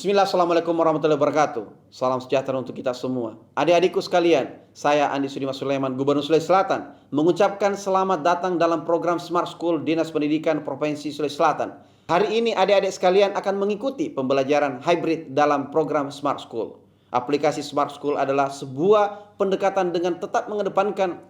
Bismillah, Assalamualaikum warahmatullahi wabarakatuh. Salam sejahtera untuk kita semua. Adik-adikku sekalian, saya Andi Sudimas Sulaiman, Gubernur Sulawesi Selatan, mengucapkan selamat datang dalam program Smart School Dinas Pendidikan Provinsi Sulawesi Selatan. Hari ini adik-adik sekalian akan mengikuti pembelajaran hybrid dalam program Smart School. Aplikasi Smart School adalah sebuah pendekatan dengan tetap mengedepankan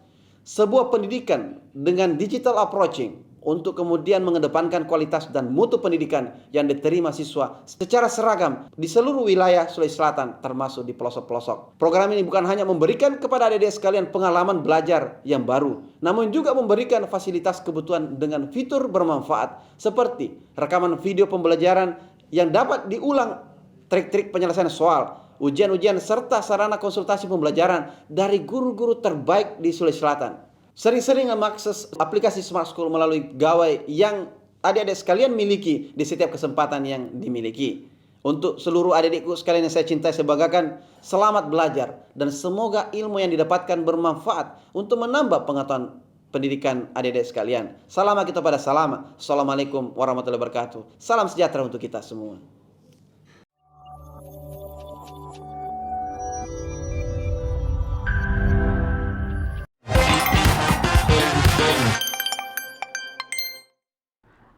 sebuah pendidikan dengan digital approaching untuk kemudian mengedepankan kualitas dan mutu pendidikan yang diterima siswa secara seragam di seluruh wilayah Sulawesi Selatan termasuk di pelosok-pelosok. Program ini bukan hanya memberikan kepada adik-adik sekalian pengalaman belajar yang baru, namun juga memberikan fasilitas kebutuhan dengan fitur bermanfaat seperti rekaman video pembelajaran yang dapat diulang, trik-trik penyelesaian soal, ujian-ujian serta sarana konsultasi pembelajaran dari guru-guru terbaik di Sulawesi Selatan. Sering-sering mengakses aplikasi Smart School melalui gawai yang adik-adik sekalian miliki di setiap kesempatan yang dimiliki. Untuk seluruh adik-adikku sekalian yang saya cintai, saya banggakan, selamat belajar dan semoga ilmu yang didapatkan bermanfaat untuk menambah pengetahuan pendidikan adik-adik sekalian. Salam kita pada salam. Assalamualaikum warahmatullahi wabarakatuh. Salam sejahtera untuk kita semua.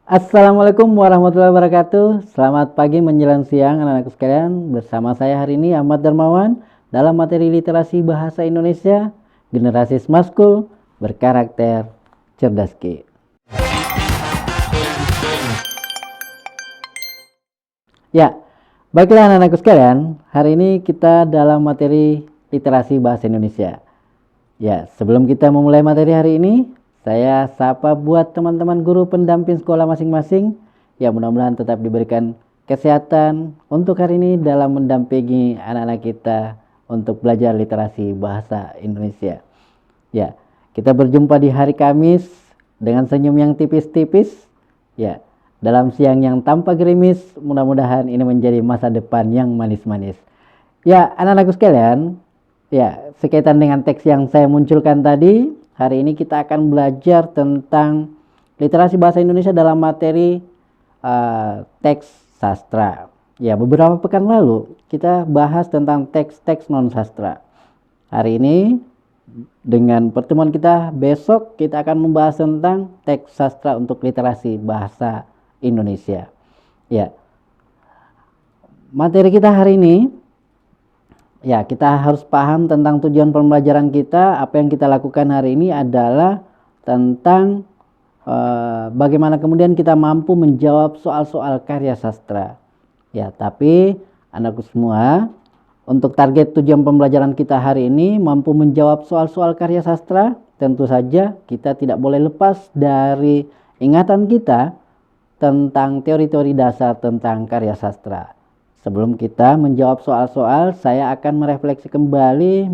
Assalamualaikum warahmatullahi wabarakatuh. Selamat pagi menjelang siang anak-anakku sekalian. Bersama saya hari ini Ahmad Darmawan dalam materi literasi bahasa Indonesia generasi Smart School berkarakter cerdas Ki. Ya, baiklah anak-anakku sekalian, hari ini kita dalam materi literasi bahasa Indonesia. Ya, sebelum kita memulai materi hari ini, saya sapa buat teman-teman guru pendamping sekolah masing-masing yang mudah-mudahan tetap diberikan kesehatan untuk hari ini dalam mendampingi anak-anak kita untuk belajar literasi bahasa Indonesia. Ya, kita berjumpa di hari Kamis dengan senyum yang tipis-tipis. Ya, dalam siang yang tanpa gerimis, mudah-mudahan ini menjadi masa depan yang manis-manis. Ya, anak-anakku sekalian, ya, sekaitan dengan teks yang saya munculkan tadi, hari ini kita akan belajar tentang literasi bahasa Indonesia dalam materi teks sastra. Ya, beberapa pekan lalu kita bahas tentang teks-teks non sastra. Hari ini dengan pertemuan kita besok kita akan membahas tentang teks sastra untuk literasi bahasa Indonesia. Ya. Materi kita hari ini, ya, kita harus paham tentang tujuan pembelajaran kita. Apa yang kita lakukan hari ini adalah tentang bagaimana kemudian kita mampu menjawab soal-soal karya sastra. Ya, tapi anakku semua, untuk target tujuan pembelajaran kita hari ini mampu menjawab soal-soal karya sastra, tentu saja kita tidak boleh lepas dari ingatan kita tentang teori-teori dasar tentang karya sastra. Sebelum kita menjawab soal-soal, saya akan merefleksi kembali,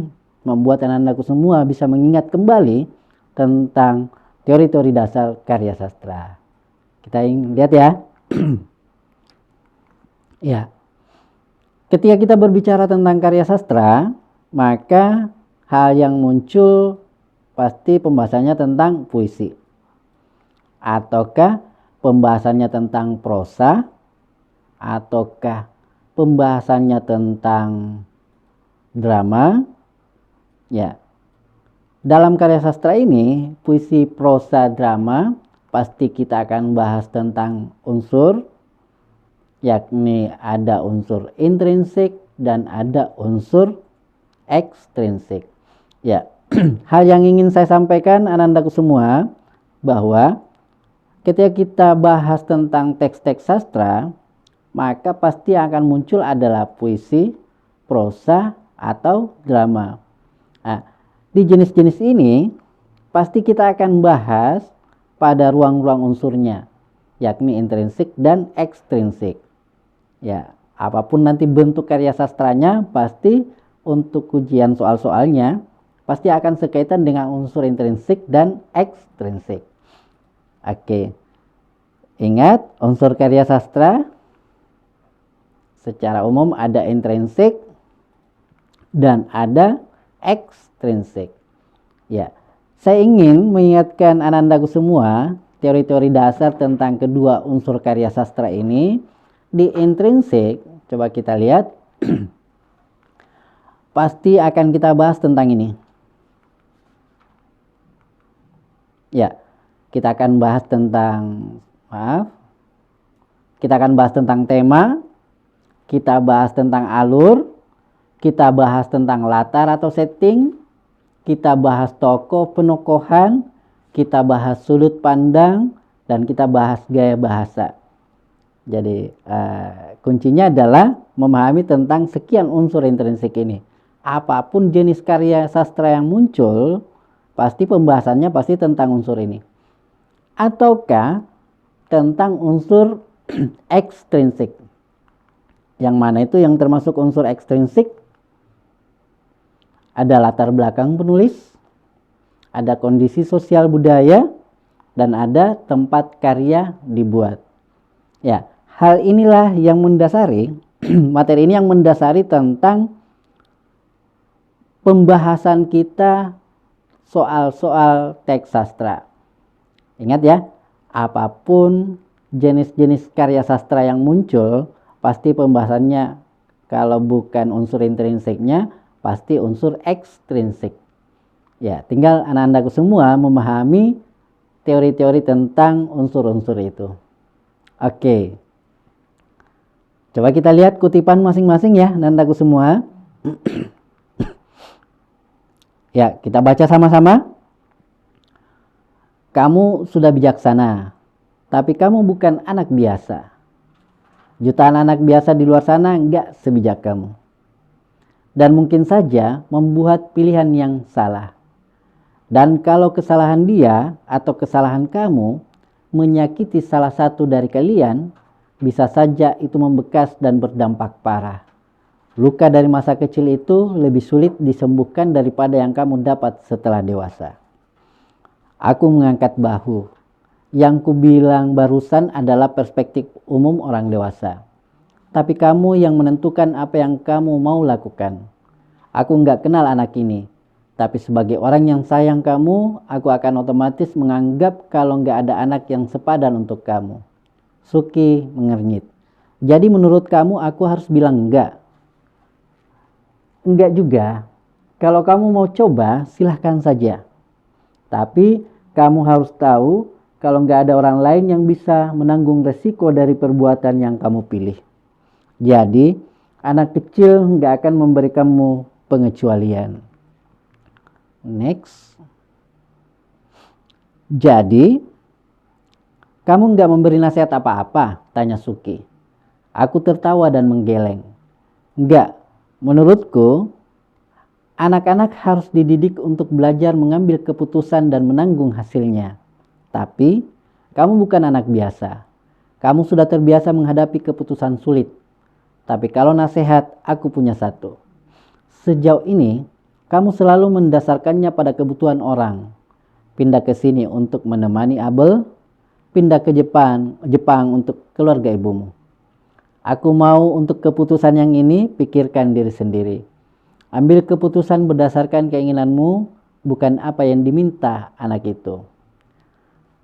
membuat anak-anakku semua bisa mengingat kembali tentang teori-teori dasar karya sastra. Kita lihat ya. Ya. Ketika kita berbicara tentang karya sastra, maka hal yang muncul pasti pembahasannya tentang puisi. Ataukah pembahasannya tentang prosa, ataukah pembahasannya tentang drama. Ya, dalam karya sastra ini, puisi, prosa, drama, pasti kita akan bahas tentang unsur, yakni ada unsur intrinsik dan ada unsur ekstrinsik. Ya, hal yang ingin saya sampaikan anak-anakku semua, bahwa ketika kita bahas tentang teks-teks sastra, maka pasti akan muncul adalah puisi, prosa, atau drama. Nah, di jenis-jenis ini pasti kita akan bahas pada ruang-ruang unsurnya, yakni intrinsik dan ekstrinsik. Ya, apapun nanti bentuk karya sastranya, pasti untuk ujian soal-soalnya pasti akan sekaitan dengan unsur intrinsik dan ekstrinsik. Oke. Ingat, unsur karya sastra secara umum ada intrinsik dan ada ekstrinsik. Ya, saya ingin mengingatkan anak-anakku semua teori-teori dasar tentang kedua unsur karya sastra ini. Di intrinsik Coba kita lihat. Pasti akan kita bahas tentang ini. Ya, kita akan bahas tentang, kita akan bahas tentang tema, kita bahas tentang alur, kita bahas tentang latar atau setting, kita bahas tokoh penokohan, kita bahas sudut pandang, dan kita bahas gaya bahasa. Jadi kuncinya adalah memahami tentang sekian unsur intrinsik ini. Apapun jenis karya sastra yang muncul, pasti pembahasannya pasti tentang unsur ini. Ataukah tentang unsur ekstrinsik. Yang mana itu yang termasuk unsur ekstrinsik? Ada latar belakang penulis, ada kondisi sosial budaya, dan ada tempat karya dibuat. Ya, hal inilah yang mendasari, materi ini yang mendasari tentang pembahasan kita soal-soal teks sastra. Ingat ya, apapun jenis-jenis karya sastra yang muncul, pasti pembahasannya kalau bukan unsur intrinsiknya, pasti unsur ekstrinsik. Ya, tinggal anak-anakku semua memahami teori-teori tentang unsur-unsur itu. Oke. Coba kita lihat kutipan masing-masing ya, anak-anakku semua. Ya, kita baca sama-sama. Kamu sudah bijaksana, tapi kamu bukan anak biasa. Jutaan anak biasa di luar sana enggak sebijak kamu. Dan mungkin saja membuat pilihan yang salah. Dan kalau kesalahan dia atau kesalahan kamu menyakiti salah satu dari kalian, bisa saja itu membekas dan berdampak parah. Luka dari masa kecil itu lebih sulit disembuhkan daripada yang kamu dapat setelah dewasa. Aku mengangkat bahu. Yang kubilang barusan adalah perspektif umum orang dewasa. Tapi kamu yang menentukan apa yang kamu mau lakukan. Aku nggak kenal anak ini. Tapi sebagai orang yang sayang kamu, aku akan otomatis menganggap kalau nggak ada anak yang sepadan untuk kamu. Suki mengernyit. Jadi menurut kamu aku harus bilang enggak? Enggak juga. Kalau kamu mau coba, silahkan saja. Tapi kamu harus tahu kalau nggak ada orang lain yang bisa menanggung resiko dari perbuatan yang kamu pilih. Jadi, anak kecil nggak akan memberi kamu pengecualian. Next. Jadi, kamu nggak memberi nasihat apa-apa? Tanya Suki. Aku tertawa dan menggeleng. Enggak. Menurutku, anak-anak harus dididik untuk belajar mengambil keputusan dan menanggung hasilnya. Tapi, kamu bukan anak biasa. Kamu sudah terbiasa menghadapi keputusan sulit. Tapi kalau nasihat, aku punya satu. Sejauh ini, kamu selalu mendasarkannya pada kebutuhan orang. Pindah ke sini untuk menemani Abel, pindah ke Jepang untuk keluarga ibumu. Aku mau untuk keputusan yang ini, pikirkan diri sendiri. Ambil keputusan berdasarkan keinginanmu, bukan apa yang diminta anak itu.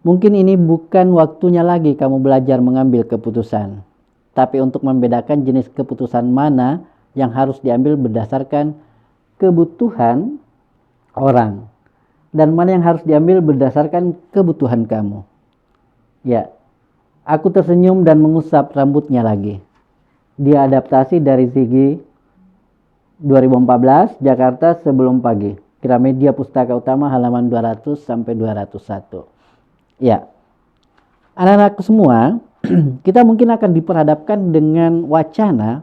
Mungkin ini bukan waktunya lagi kamu belajar mengambil keputusan. Tapi untuk membedakan jenis keputusan mana yang harus diambil berdasarkan kebutuhan orang. Dan mana yang harus diambil berdasarkan kebutuhan kamu. Ya, aku tersenyum dan mengusap rambutnya lagi. Dia adaptasi dari Ziggy 2014, Jakarta sebelum pagi. Gramedia Pustaka Utama halaman 200 sampai 201. Ya. Anak-anak semua, kita mungkin akan diperhadapkan dengan wacana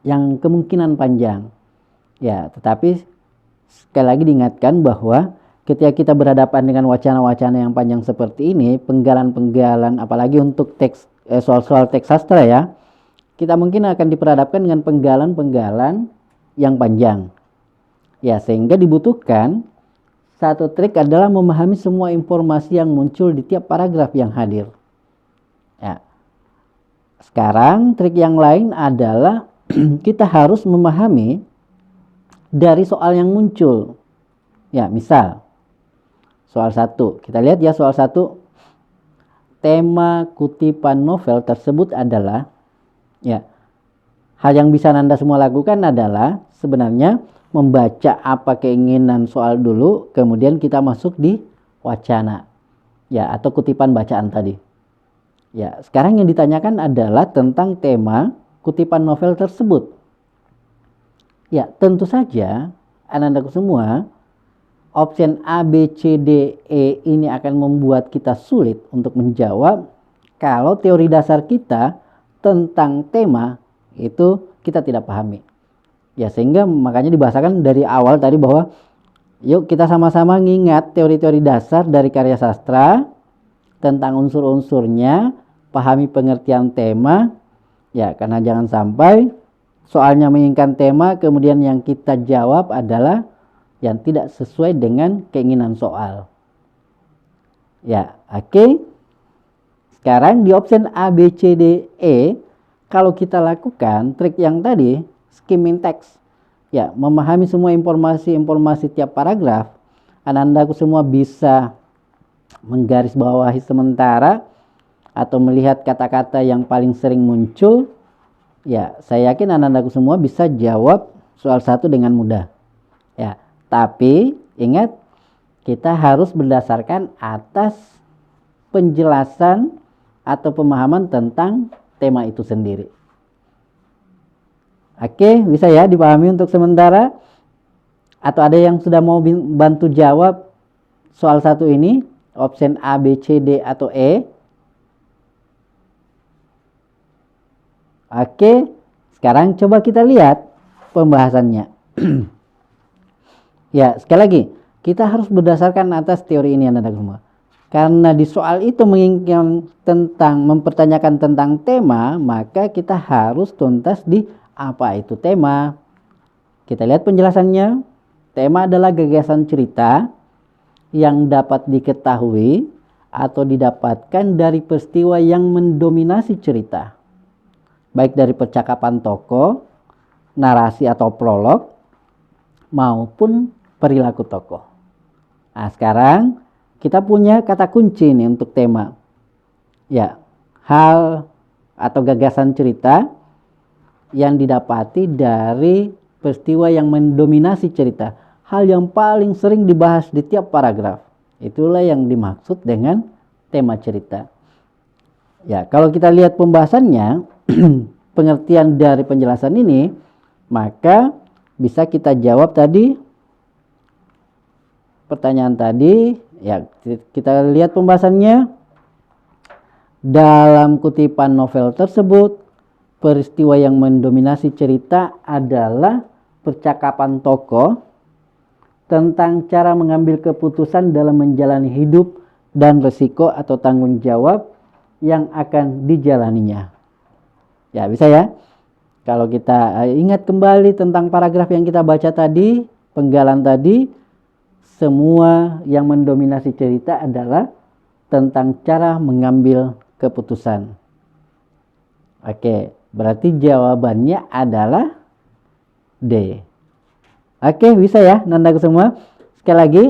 yang kemungkinan panjang. Ya, tetapi sekali lagi diingatkan bahwa ketika kita berhadapan dengan wacana-wacana yang panjang seperti ini, penggalan-penggalan apalagi untuk teks soal-soal teks sastra ya, kita mungkin akan diperhadapkan dengan penggalan-penggalan yang panjang. Ya, sehingga dibutuhkan satu trik adalah memahami semua informasi yang muncul di tiap paragraf yang hadir. Ya. Sekarang trik yang lain adalah kita harus memahami dari soal yang muncul. Ya, misal soal 1. Kita lihat ya soal 1. Tema kutipan novel tersebut adalah ya, Hal yang bisa Anda semua lakukan adalah sebenarnya membaca apa keinginan soal dulu, kemudian kita masuk di wacana, ya, atau kutipan bacaan tadi. Ya, sekarang yang ditanyakan adalah tentang tema kutipan novel tersebut. Ya, tentu saja anak-anakku semua, opsi A, B, C, D, E ini akan membuat kita sulit untuk menjawab kalau teori dasar kita tentang tema itu kita tidak pahami. Ya, sehingga makanya dibahasakan dari awal tadi bahwa yuk kita sama-sama ngingat teori-teori dasar dari karya sastra tentang unsur-unsurnya, pahami pengertian tema. Ya, karena jangan sampai soalnya menginginkan tema kemudian yang kita jawab adalah yang tidak sesuai dengan keinginan soal. Ya, oke. Sekarang di opsi A, B, C, D, E, kalau kita lakukan trik yang tadi, skimming text, ya, memahami semua informasi-informasi tiap paragraf, anak-anakku semua bisa menggarisbawahi sementara atau melihat kata-kata yang paling sering muncul, ya, saya yakin anak-anakku semua bisa jawab soal 1 dengan mudah. Ya, tapi ingat, kita harus berdasarkan atas penjelasan atau pemahaman tentang tema itu sendiri. Oke, bisa ya dipahami untuk sementara? Atau ada yang sudah mau bantu jawab soal 1 ini? Opsi A, B, C, D, atau E? Oke, sekarang coba kita lihat pembahasannya. Ya, sekali lagi, kita harus berdasarkan atas teori ini anak-anak semua. Karena di soal itu menginginkan mempertanyakan tentang tema, maka kita harus tuntas di apa itu tema. Kita lihat penjelasannya. Tema adalah gagasan cerita yang dapat diketahui atau didapatkan dari peristiwa yang mendominasi cerita, baik dari percakapan tokoh, narasi atau prolog, maupun perilaku tokoh. Nah, sekarang kita punya kata kunci nih untuk tema. Ya, hal atau gagasan cerita yang didapati dari peristiwa yang mendominasi cerita. Hal yang paling sering dibahas di tiap paragraf. Itulah yang dimaksud dengan tema cerita. Ya, kalau kita lihat pembahasannya, pengertian dari penjelasan ini, maka bisa kita jawab tadi pertanyaan tadi. Ya, kita lihat pembahasannya. Dalam kutipan novel tersebut, peristiwa yang mendominasi cerita adalah percakapan tokoh tentang cara mengambil keputusan dalam menjalani hidup dan resiko atau tanggung jawab yang akan dijalaninya. Ya, bisa ya. Kalau kita ingat kembali tentang paragraf yang kita baca tadi, penggalan tadi, semua yang mendominasi cerita adalah tentang cara mengambil keputusan. Oke, berarti jawabannya adalah D. Oke, bisa ya nandaku semua. Sekali lagi,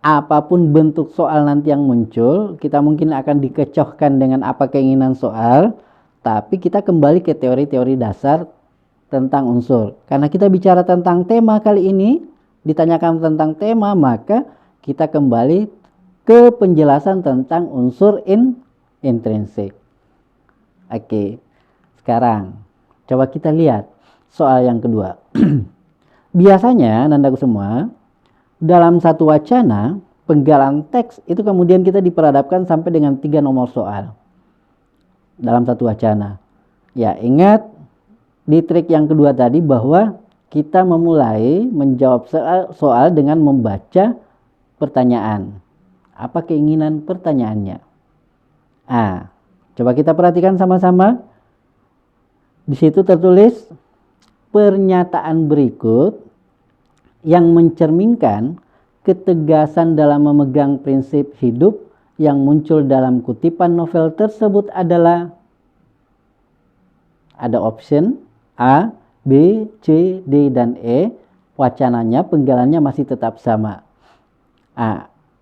apapun bentuk soal nanti yang muncul, kita mungkin akan dikecohkan dengan apa keinginan soal, tapi kita kembali ke teori-teori dasar tentang unsur. Karena kita bicara tentang tema kali ini, ditanyakan tentang tema, maka kita kembali ke penjelasan tentang unsur intrinsik. Oke, sekarang coba kita lihat soal yang kedua. Biasanya, nandaku semua, dalam satu wacana, penggalan teks itu kemudian kita diperhadapkan sampai dengan 3 nomor soal. Dalam satu wacana. Ya, ingat di trik yang kedua tadi bahwa kita memulai menjawab soal dengan membaca pertanyaan. Apa keinginan pertanyaannya? Ah, coba kita perhatikan sama-sama. Di situ tertulis pernyataan berikut yang mencerminkan ketegasan dalam memegang prinsip hidup yang muncul dalam kutipan novel tersebut adalah, ada option A, B, C, D, dan E. Wacananya, penggalannya masih tetap sama.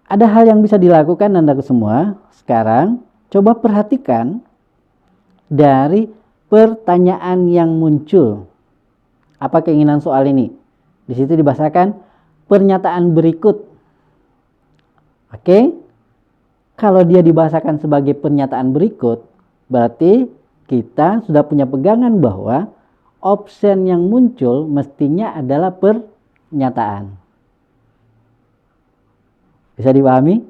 Ada hal yang bisa dilakukan nandaku semua. Sekarang coba perhatikan dari pertanyaan yang muncul. Apa keinginan soal ini? Di situ dibahasakan pernyataan berikut. Oke? Kalau dia dibahasakan sebagai pernyataan berikut, berarti kita sudah punya pegangan bahwa option yang muncul mestinya adalah pernyataan. Bisa dipahami?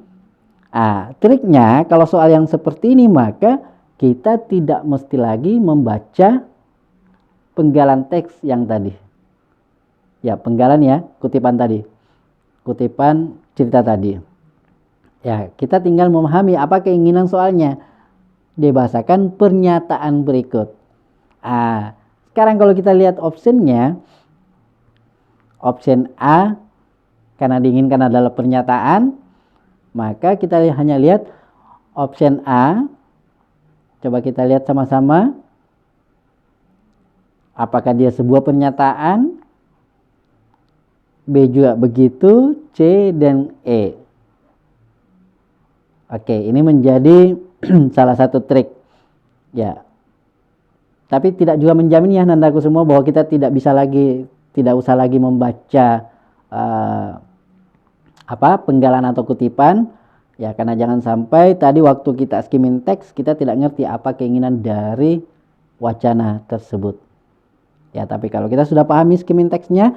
Triknya kalau soal yang seperti ini maka kita tidak mesti lagi membaca penggalan teks yang tadi. Ya, penggalan ya, kutipan tadi. Kutipan cerita tadi. Ya, kita tinggal memahami apa keinginan soalnya. Dibahasakan pernyataan berikut. Sekarang kalau kita lihat optionnya, option A karena diinginkan adalah pernyataan, maka kita hanya lihat option A. Coba kita lihat sama-sama. Apakah dia sebuah pernyataan? B juga begitu, C dan E. Oke, ini menjadi salah satu trik. Ya. Tapi tidak juga menjamin ya nandaku semua bahwa kita tidak usah lagi membaca penggalan atau kutipan. Ya, karena jangan sampai tadi waktu kita skimming teks kita tidak ngerti apa keinginan dari wacana tersebut. Ya, tapi kalau kita sudah pahami skimming teksnya,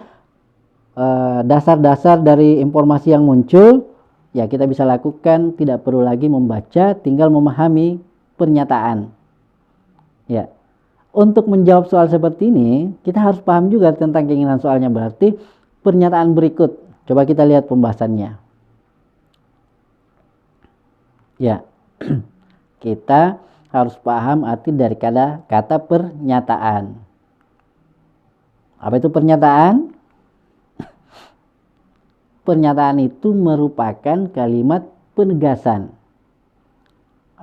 dasar-dasar dari informasi yang muncul, ya kita bisa lakukan, tidak perlu lagi membaca, tinggal memahami pernyataan. Ya, untuk menjawab soal seperti ini, kita harus paham juga tentang keinginan soalnya. Berarti pernyataan berikut. Coba kita lihat pembahasannya. Ya, kita harus paham arti dari kata pernyataan. Apa itu pernyataan? Pernyataan itu merupakan kalimat penegasan.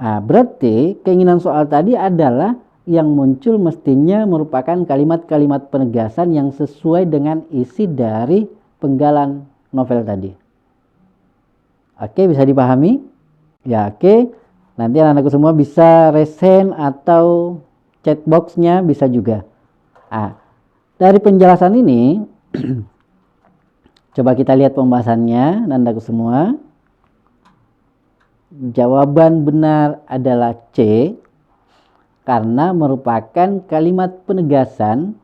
Berarti keinginan soal tadi adalah yang muncul mestinya merupakan kalimat-kalimat penegasan yang sesuai dengan isi dari penggalan novel tadi. Oke, bisa dipahami? Ya, oke. Nanti anak-anakku semua bisa resen atau chatboxnya bisa juga. Dari penjelasan ini, coba kita lihat pembahasannya, anak-anakku semua. Jawaban benar adalah C, karena merupakan kalimat penegasan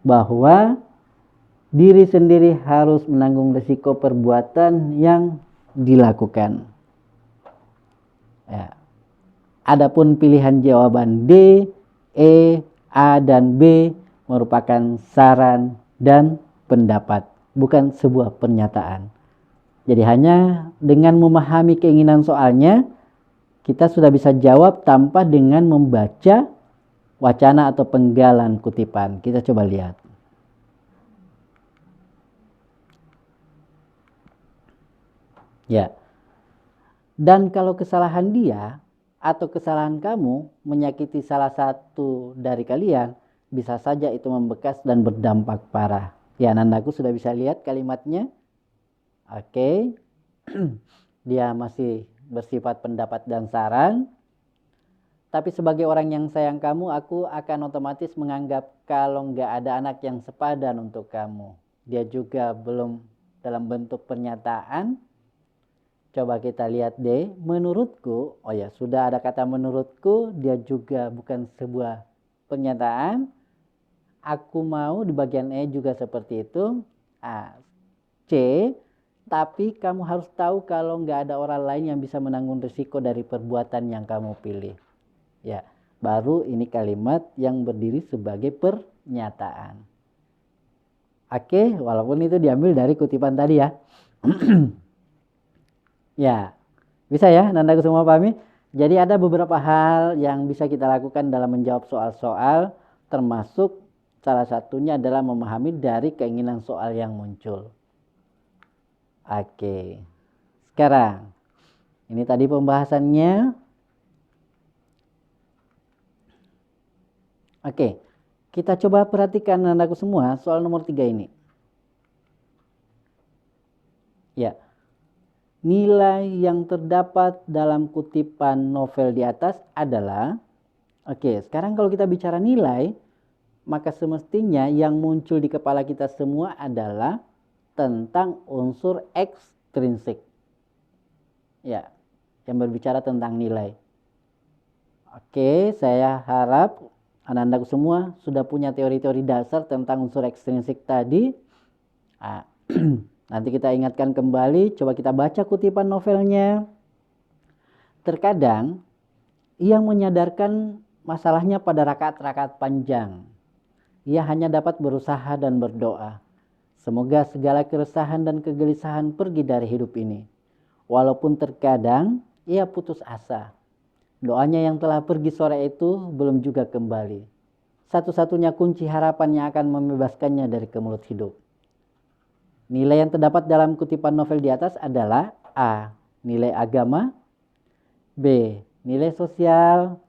bahwa diri sendiri harus menanggung risiko perbuatan yang dilakukan. Ya. Adapun pilihan jawaban D, E, A, dan B merupakan saran dan pendapat, bukan sebuah pernyataan. Jadi hanya dengan memahami keinginan soalnya, kita sudah bisa jawab tanpa dengan membaca wacana atau penggalan kutipan. Kita coba lihat. Ya. Dan kalau kesalahan dia atau kesalahan kamu menyakiti salah satu dari kalian, bisa saja itu membekas dan berdampak parah. Ya, nandaku sudah bisa lihat kalimatnya. Oke. Dia masih bersifat pendapat dan saran. Tapi sebagai orang yang sayang kamu, aku akan otomatis menganggap kalau nggak ada anak yang sepadan untuk kamu. Dia juga belum dalam bentuk pernyataan. Coba kita lihat D. Menurutku, sudah ada kata menurutku, dia juga bukan sebuah pernyataan. Aku mau di bagian E juga seperti itu. C. Tapi kamu harus tahu kalau nggak ada orang lain yang bisa menanggung risiko dari perbuatan yang kamu pilih. Ya, baru ini kalimat yang berdiri sebagai pernyataan. Oke, walaupun itu diambil dari kutipan tadi ya. Ya, bisa ya, nandaku semua pahami? Jadi ada beberapa hal yang bisa kita lakukan dalam menjawab soal-soal, termasuk salah satunya adalah memahami dari keinginan soal yang muncul. Oke, sekarang ini tadi pembahasannya. Oke, kita coba perhatikan anakku semua soal nomor 3 ini. Ya, nilai yang terdapat dalam kutipan novel di atas adalah, Oke, sekarang kalau kita bicara nilai, maka semestinya yang muncul di kepala kita semua adalah tentang unsur ekstrinsik. Ya, yang berbicara tentang nilai. Oke, saya harap anak-anakku semua sudah punya teori-teori dasar tentang unsur ekstrinsik tadi. Nah, nanti kita ingatkan kembali, coba kita baca kutipan novelnya. Terkadang, ia menyadarkan masalahnya pada rakaat-rakaat panjang. Ia hanya dapat berusaha dan berdoa. Semoga segala keresahan dan kegelisahan pergi dari hidup ini. Walaupun terkadang ia putus asa. Doanya yang telah pergi sore itu belum juga kembali. Satu-satunya kunci harapan yang akan membebaskannya dari kemelut hidup. Nilai yang terdapat dalam kutipan novel di atas adalah A. Nilai agama, B. Nilai sosial,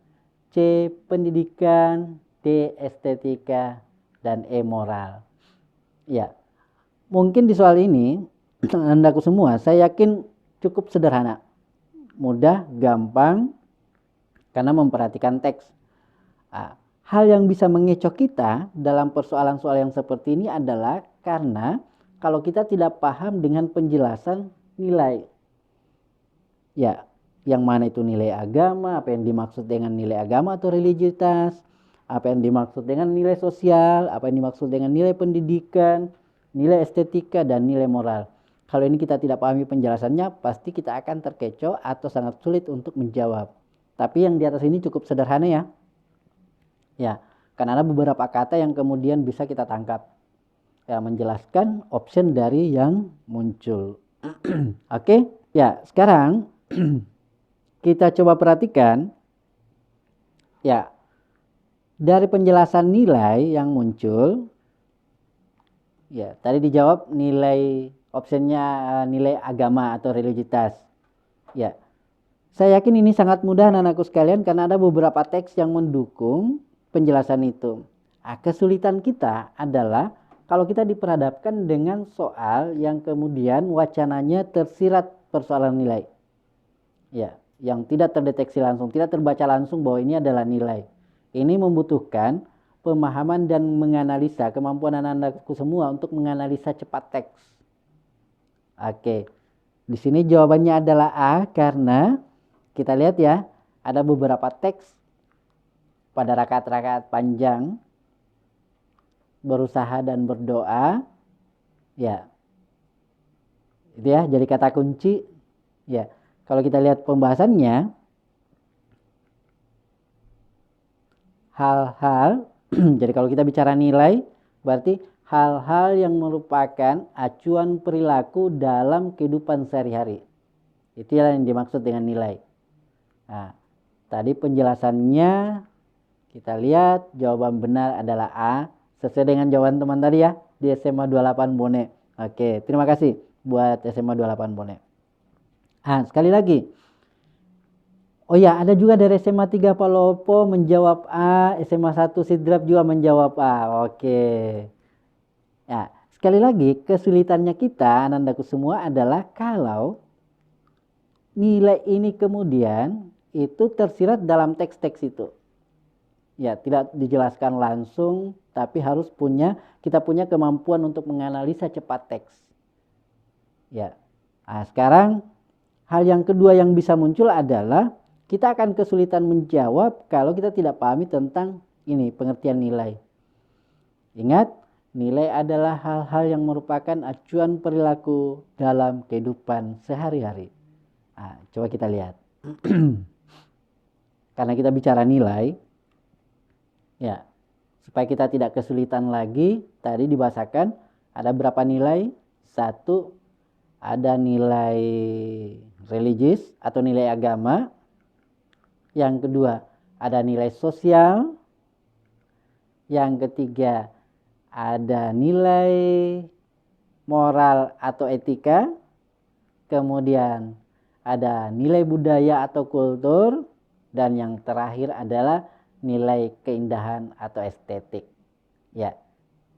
C. Pendidikan, D. Estetika, dan E. Moral. Ya, mungkin di soal ini, andaku semua, saya yakin cukup sederhana. Mudah, gampang, karena memperhatikan teks. Hal yang bisa mengecoh kita dalam persoalan soal yang seperti ini adalah karena kalau kita tidak paham dengan penjelasan nilai. Ya, yang mana itu nilai agama, apa yang dimaksud dengan nilai agama atau religiusitas, apa yang dimaksud dengan nilai sosial, apa yang dimaksud dengan nilai pendidikan, nilai estetika, dan nilai moral. Kalau ini kita tidak pahami penjelasannya, pasti kita akan terkecoh atau sangat sulit untuk menjawab. Tapi yang di atas ini cukup sederhana ya. Ya, karena ada beberapa kata yang kemudian bisa kita tangkap. Ya, menjelaskan option dari yang muncul. Oke, ya sekarang kita coba perhatikan. Ya, dari penjelasan nilai yang muncul, ya tadi dijawab nilai optionnya nilai agama atau religiusitas. Ya, saya yakin ini sangat mudah anak-anakku sekalian karena ada beberapa teks yang mendukung penjelasan itu. Kesulitan kita adalah kalau kita diperhadapkan dengan soal yang kemudian wacananya tersirat persoalan nilai. Ya, yang tidak terdeteksi langsung, tidak terbaca langsung bahwa ini adalah nilai. Ini membutuhkan pemahaman dan menganalisa, kemampuan anak-anakku semua untuk menganalisa cepat teks. Oke. Di sini jawabannya adalah A karena kita lihat ya, ada beberapa teks pada rakaat-rakaat panjang berusaha dan berdoa. Ya. Itu ya, jadi kata kunci. Ya. Kalau kita lihat pembahasannya, hal-hal jadi kalau kita bicara nilai berarti hal-hal yang merupakan acuan perilaku dalam kehidupan sehari-hari. Itulah yang dimaksud dengan nilai. Nah, tadi penjelasannya kita lihat jawaban benar adalah A sesuai dengan jawaban teman tadi ya di SMA 28 Bone. Oke, terima kasih buat SMA 28 Bone. Sekali lagi. Oh ya, ada juga dari SMA 3 Palopo menjawab A, SMA 1 Sidrap juga menjawab A. Oke. Ya, sekali lagi kesulitannya kita, anak-anakku semua adalah kalau nilai ini kemudian itu tersirat dalam teks-teks itu. Ya, tidak dijelaskan langsung, tapi kita punya kemampuan untuk menganalisa cepat teks. Ya. Sekarang hal yang kedua yang bisa muncul adalah kita akan kesulitan menjawab kalau kita tidak pahami tentang ini, pengertian nilai. Ingat, nilai adalah hal-hal yang merupakan acuan perilaku dalam kehidupan sehari-hari. Coba kita lihat. Karena kita bicara nilai, ya, supaya kita tidak kesulitan lagi, tadi dibahasakan ada berapa nilai? 1, ada nilai religius atau nilai agama. Yang kedua, ada nilai sosial. Yang ketiga, ada nilai moral atau etika. Kemudian ada nilai budaya atau kultur. Dan yang terakhir adalah nilai keindahan atau estetik. Ya,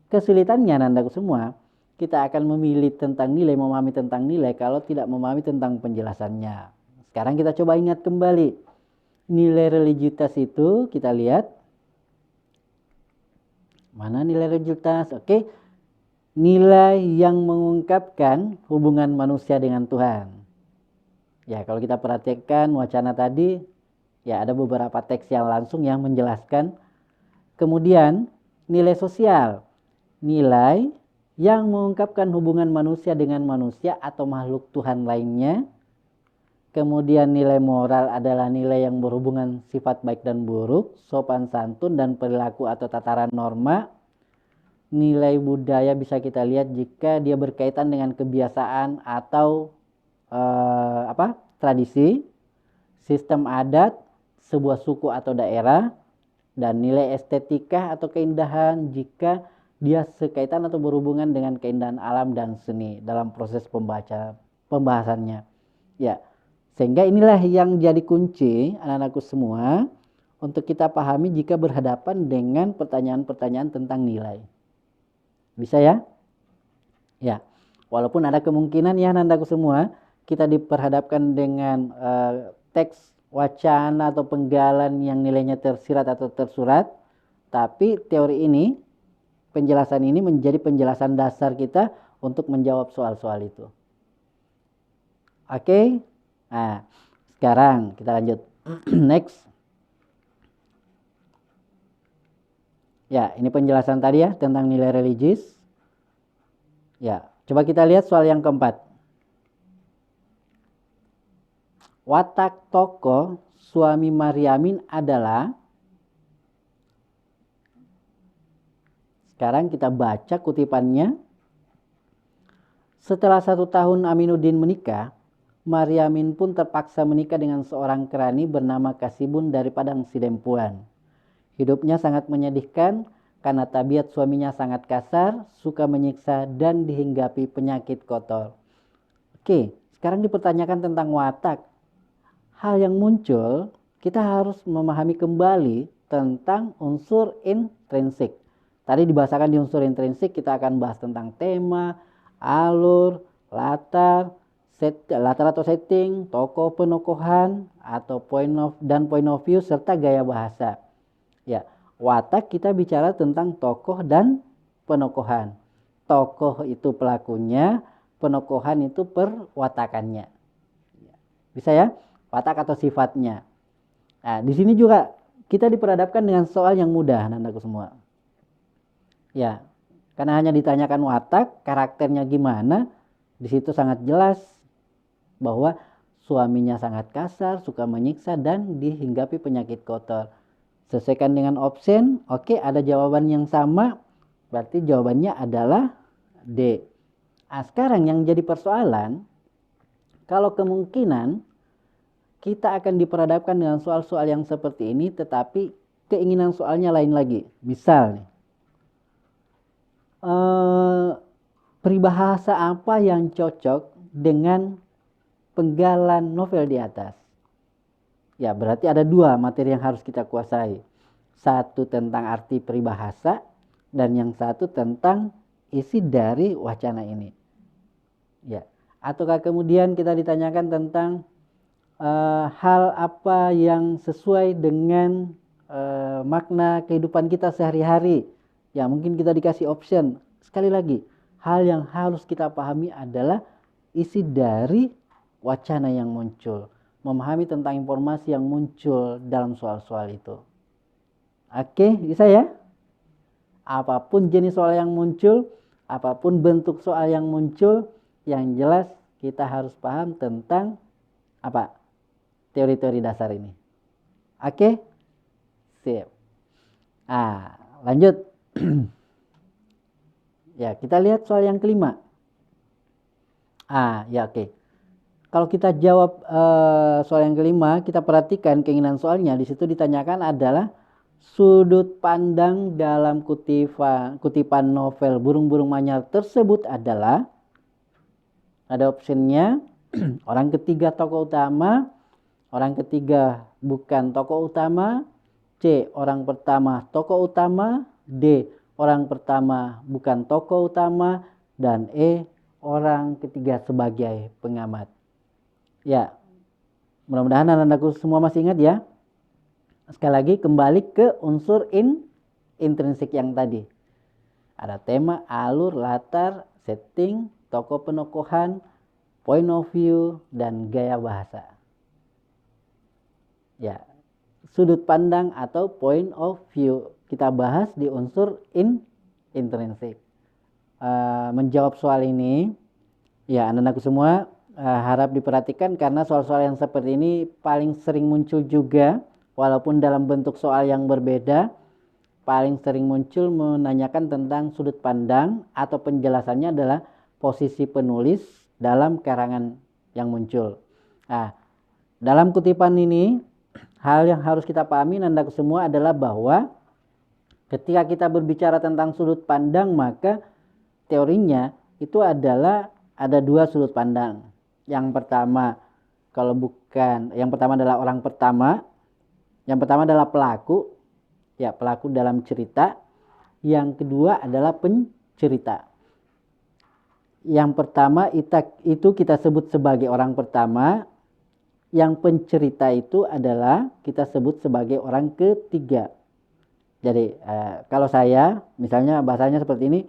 kesulitannya nandaku semua, kita akan memilih tentang nilai, memahami tentang nilai kalau tidak memahami tentang penjelasannya. Sekarang kita coba ingat kembali. nilai religiusitas itu kita lihat. Mana nilai religiusitas? Oke. Nilai yang mengungkapkan hubungan manusia dengan Tuhan. Ya, kalau kita perhatikan wacana tadi, ya ada beberapa teks yang langsung yang menjelaskan. Kemudian nilai sosial, nilai yang mengungkapkan hubungan manusia dengan manusia atau makhluk Tuhan lainnya. Kemudian nilai moral adalah nilai yang berhubungan sifat baik dan buruk, sopan santun dan perilaku atau tataran norma. Nilai budaya bisa kita lihat jika dia berkaitan dengan kebiasaan atau tradisi, sistem adat, sebuah suku atau daerah. Dan nilai estetika atau keindahan jika dia sekaitan atau berhubungan dengan keindahan alam dan seni dalam proses pembahasannya. Ya, sehingga inilah yang jadi kunci anak-anakku semua untuk kita pahami jika berhadapan dengan pertanyaan-pertanyaan tentang nilai. Bisa ya? Ya, walaupun ada kemungkinan ya anak-anakku semua kita diperhadapkan dengan teks wacana atau penggalan yang nilainya tersirat atau tersurat, tapi teori ini, penjelasan ini menjadi penjelasan dasar kita untuk menjawab soal-soal itu. Oke? Nah, sekarang kita lanjut. Next. Ya, ini penjelasan tadi ya tentang nilai religius. Ya, coba kita lihat soal yang keempat. Watak tokoh suami Maryamin adalah, sekarang kita baca kutipannya. Setelah 1 tahun Aminuddin menikah, Maryamin pun terpaksa menikah dengan seorang kerani bernama Kasibun dari Padang Sidempuan. Hidupnya sangat menyedihkan karena tabiat suaminya sangat kasar, suka menyiksa dan dihinggapi penyakit kotor. Oke, sekarang dipertanyakan tentang watak. Hal yang muncul, kita harus memahami kembali tentang unsur intrinsik. Tadi dibahasakan di unsur intrinsik, kita akan bahas tentang tema, alur, latar atau setting, tokoh penokohan, atau point of view, serta gaya bahasa. Ya, watak kita bicara tentang tokoh dan penokohan. Tokoh itu pelakunya, penokohan itu perwatakannya. Bisa ya? Watak atau sifatnya. Nah, di sini juga kita diperhadapkan dengan soal yang mudah, anak-anakku semua. Ya, karena hanya ditanyakan watak, karakternya gimana, di situ sangat jelas bahwa suaminya sangat kasar, suka menyiksa dan dihinggapi penyakit kotor. Sesuaikan dengan option, oke, ada jawaban yang sama, berarti jawabannya adalah D. Nah, sekarang yang jadi persoalan, kalau kemungkinan kita akan diperhadapkan dengan soal-soal yang seperti ini, tetapi keinginan soalnya lain lagi. Misal nih, peribahasa apa yang cocok dengan penggalan novel di atas? Ya, berarti ada 2 materi yang harus kita kuasai. Satu tentang arti peribahasa, dan yang satu tentang isi dari wacana ini. Ya, ataukah kemudian kita ditanyakan tentang hal apa yang sesuai dengan makna kehidupan kita sehari-hari. Ya, mungkin kita dikasih option. Sekali lagi, hal yang harus kita pahami adalah isi dari wacana yang muncul. Memahami tentang informasi yang muncul dalam soal-soal itu. Oke, bisa ya? Apapun jenis soal yang muncul, apapun bentuk soal yang muncul, yang jelas kita harus paham tentang apa? Teori-teori dasar ini. Oke? Sip. Ah, lanjut. Ya, kita lihat soal yang kelima. Ya oke. Kalau kita jawab soal yang kelima, kita perhatikan keinginan soalnya. Di situ ditanyakan adalah sudut pandang dalam kutipan novel Burung-Burung Manyar tersebut adalah, ada optionnya, orang ketiga tokoh utama, orang ketiga bukan tokoh utama, C. orang pertama tokoh utama, D. orang pertama bukan tokoh utama, dan E. orang ketiga sebagai pengamat. Ya, mudah-mudahan anak-anakku semua masih ingat ya. sekali lagi kembali ke unsur intrinsik yang tadi. Ada tema, alur, latar, setting, tokoh penokohan, point of view, dan gaya bahasa. Ya, sudut pandang atau point of view kita bahas di unsur intrinsik. Menjawab soal ini, ya anak-anakku semua harap diperhatikan karena soal-soal yang seperti ini paling sering muncul juga, walaupun dalam bentuk soal yang berbeda. Paling sering muncul menanyakan tentang sudut pandang atau penjelasannya adalah posisi penulis dalam karangan yang muncul. Nah, dalam kutipan ini, hal yang harus kita pahami anak semua adalah bahwa ketika kita berbicara tentang sudut pandang, maka teorinya itu adalah ada dua sudut pandang. Yang pertama, yang pertama adalah orang pertama, yang pertama adalah pelaku. Ya, pelaku dalam cerita. Yang kedua adalah pencerita. Yang pertama itu kita sebut sebagai orang pertama. Yang pencerita itu adalah kita sebut sebagai orang ketiga. Jadi kalau saya, misalnya bahasanya seperti ini,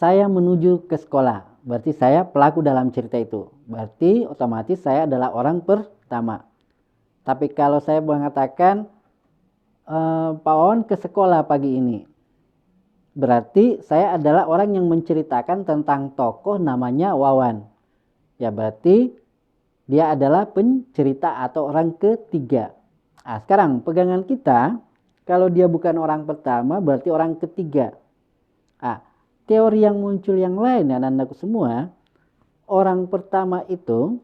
saya menuju ke sekolah. Berarti saya pelaku dalam cerita itu. Berarti otomatis saya adalah orang pertama. Tapi kalau saya mengatakan Pak Wawan ke sekolah pagi ini, berarti saya adalah orang yang menceritakan tentang tokoh namanya Wawan. Ya, berarti dia adalah pencerita atau orang ketiga. Nah, sekarang pegangan kita, kalau dia bukan orang pertama berarti orang ketiga. Nah, teori yang muncul yang lain anak-anakku semua, orang pertama itu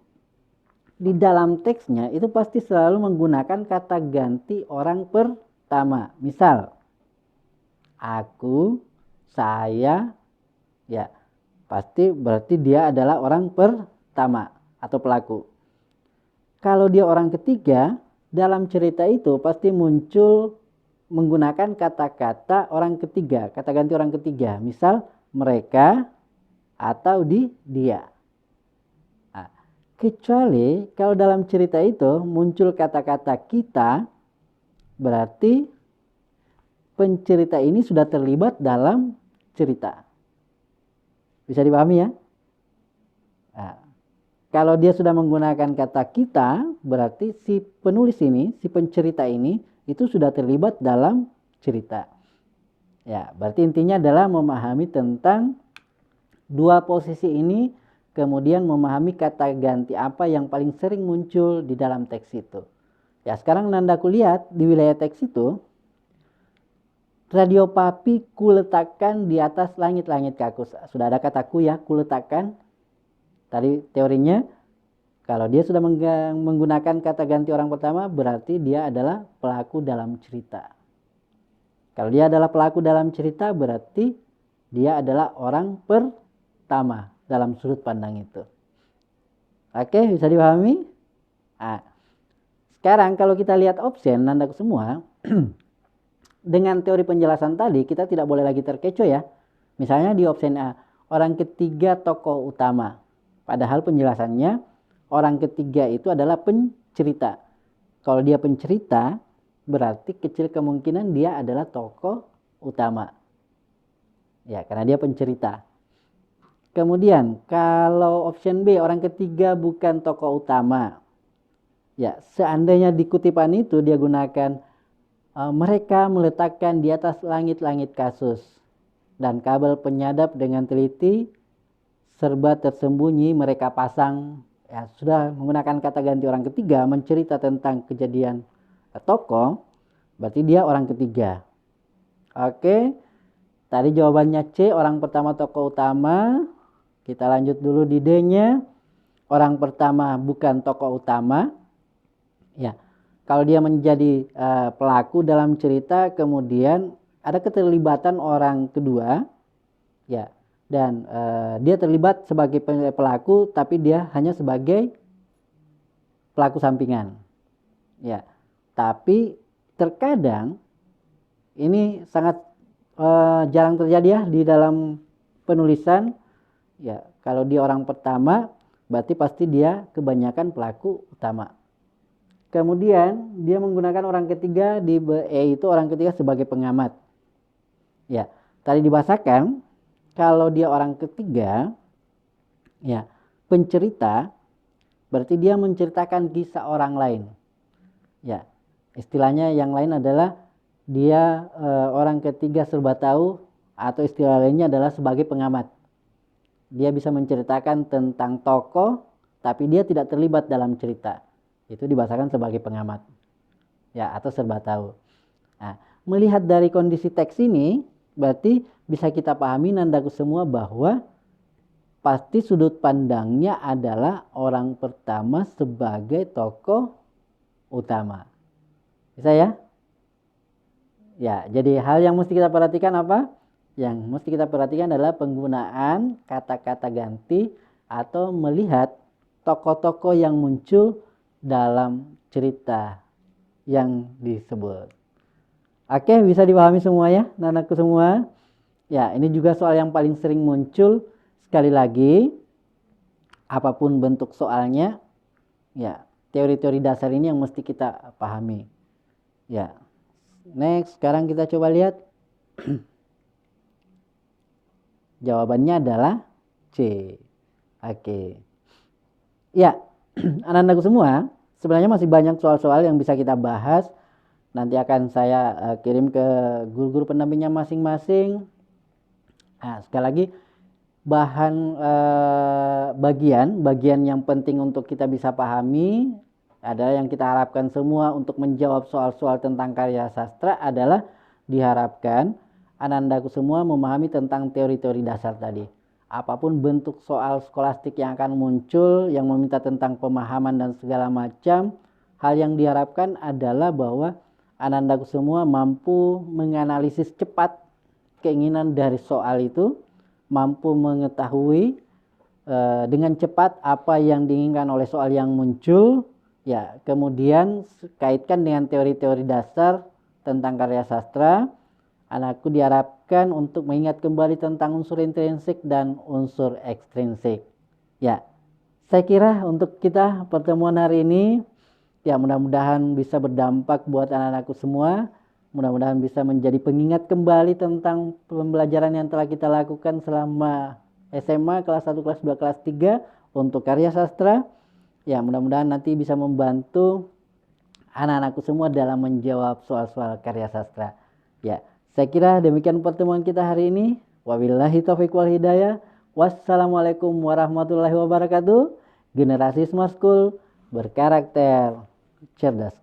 di dalam teksnya itu pasti selalu menggunakan kata ganti orang pertama. Misal, aku, saya, ya pasti berarti dia adalah orang pertama atau pelaku. Kalau dia orang ketiga, dalam cerita itu pasti muncul menggunakan kata-kata orang ketiga, kata ganti orang ketiga. Misal, mereka atau dia. Kecuali kalau dalam cerita itu muncul kata-kata kita, berarti pencerita ini sudah terlibat dalam cerita. Bisa dipahami ya? Nah, kalau dia sudah menggunakan kata kita, berarti si penulis ini, si pencerita ini, itu sudah terlibat dalam cerita. Ya, berarti intinya adalah memahami tentang dua posisi ini, kemudian memahami kata ganti apa yang paling sering muncul di dalam teks itu. Ya, sekarang nandaku lihat di wilayah teks itu, radio papi kuletakkan di atas langit-langit kaku. Sudah ada kataku ya, kuletakkan. Tadi teorinya, kalau dia sudah menggunakan kata ganti orang pertama, berarti dia adalah pelaku dalam cerita. Kalau dia adalah pelaku dalam cerita, berarti dia adalah orang pertama dalam sudut pandang itu. Oke, bisa dipahami? Nah, sekarang kalau kita lihat option, nandaku semua, dengan teori penjelasan tadi, kita tidak boleh lagi terkecoh ya. Misalnya di option A, orang ketiga tokoh utama. Padahal penjelasannya, orang ketiga itu adalah pencerita. Kalau dia pencerita, berarti kecil kemungkinan dia adalah tokoh utama. Ya, karena dia pencerita. Kemudian kalau option B, orang ketiga bukan tokoh utama. Ya, seandainya di kutipan itu dia gunakan mereka meletakkan di atas langit-langit kasus dan kabel penyadap dengan teliti serba tersembunyi mereka pasang. Ya, sudah menggunakan kata ganti orang ketiga mencerita tentang kejadian tokoh, berarti dia orang ketiga. Oke, tadi jawabannya C, orang pertama tokoh utama. Kita lanjut dulu di D-nya. Orang pertama bukan tokoh utama. Ya, kalau dia menjadi pelaku dalam cerita, kemudian ada keterlibatan orang kedua, ya, dan dia terlibat sebagai pelaku, tapi dia hanya sebagai pelaku sampingan. Ya, tapi terkadang ini sangat jarang terjadi ya di dalam penulisan. Ya, kalau dia orang pertama, berarti pasti dia kebanyakan pelaku utama. Kemudian dia menggunakan orang ketiga di E itu orang ketiga sebagai pengamat. Ya, tadi dibahasakan kalau dia orang ketiga, ya, pencerita berarti dia menceritakan kisah orang lain. Ya, istilahnya yang lain adalah dia orang ketiga serba tahu, atau istilah lainnya adalah sebagai pengamat. Dia bisa menceritakan tentang tokoh, tapi dia tidak terlibat dalam cerita. Itu dibahasakan sebagai pengamat. Ya, atau serba tahu. Nah, melihat dari kondisi teks ini, berarti bisa kita pahami nandaku semua bahwa pasti sudut pandangnya adalah orang pertama sebagai tokoh utama. Bisa ya? Ya, jadi hal yang mesti kita perhatikan apa? Yang mesti kita perhatikan adalah penggunaan kata-kata ganti atau melihat tokoh-tokoh yang muncul dalam cerita yang disebut. Oke, bisa dipahami semua ya, anakku semua? Ya, ini juga soal yang paling sering muncul. Sekali lagi, apapun bentuk soalnya, ya, teori-teori dasar ini yang mesti kita pahami. Ya. Next, sekarang kita coba lihat. Jawabannya adalah C. Oke. Ya, anak-anakku semua, sebenarnya masih banyak soal-soal yang bisa kita bahas. Nanti akan saya kirim ke guru-guru pendampingnya masing-masing. Nah, sekali lagi, bagian yang penting untuk kita bisa pahami adalah yang kita harapkan semua untuk menjawab soal-soal tentang karya sastra adalah diharapkan anak-anakku semua memahami tentang teori-teori dasar tadi. Apapun bentuk soal skolastik yang akan muncul yang meminta tentang pemahaman dan segala macam, hal yang diharapkan adalah bahwa anak-anakku semua mampu menganalisis cepat keinginan dari soal itu, mampu mengetahui dengan cepat apa yang diinginkan oleh soal yang muncul. Ya, kemudian kaitkan dengan teori-teori dasar tentang karya sastra. Anakku diharapkan untuk mengingat kembali tentang unsur intrinsik dan unsur ekstrinsik. Ya, saya kira untuk kita pertemuan hari ini, ya mudah-mudahan bisa berdampak buat anak-anakku semua. Mudah-mudahan bisa menjadi pengingat kembali tentang pembelajaran yang telah kita lakukan selama SMA kelas 1, kelas 2, kelas 3 untuk karya sastra. Ya, mudah-mudahan nanti bisa membantu anak-anakku semua dalam menjawab soal-soal karya sastra. Ya, saya kira demikian pertemuan kita hari ini. Wabillahi taufiq wal hidayah. Wassalamualaikum warahmatullahi wabarakatuh. Generasi Smart School berkarakter cerdas.